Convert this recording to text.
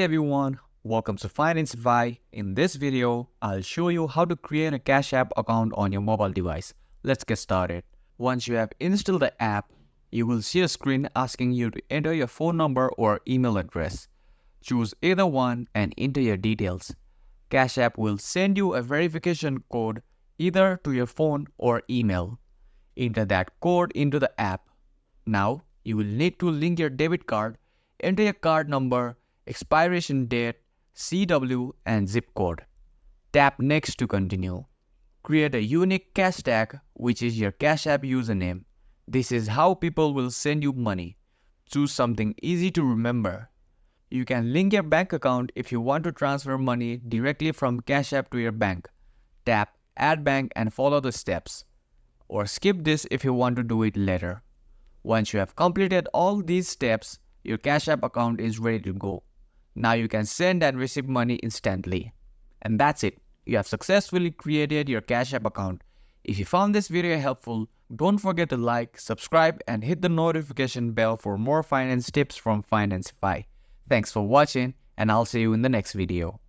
everyone, welcome to Financify. In this video, I'll show you how to create a Cash App account on your mobile device. Let's get started. Once you have installed the app, you will see a screen asking you to enter your phone number or email address. Choose either one and enter your details. Cash App will send you a verification code either to your phone or email. Enter that code into the app. Now, you will need to link your debit card. Enter your card number, expiration date, CW and zip code. Tap Next to continue. Create a unique cash tag, which is your Cash App username. This is how people will send you money. Choose something easy to remember. You can link your bank account if you want to transfer money directly from Cash App to your bank. Tap Add Bank and follow the steps. Or skip this if you want to do it later. Once you have completed all these steps, your Cash App account is ready to go. Now you can send and receive money instantly. And that's it. You have successfully created your Cash App account. If you found this video helpful, don't forget to like, subscribe, and hit the notification bell for more finance tips from Financify. Thanks for watching, and I'll see you in the next video.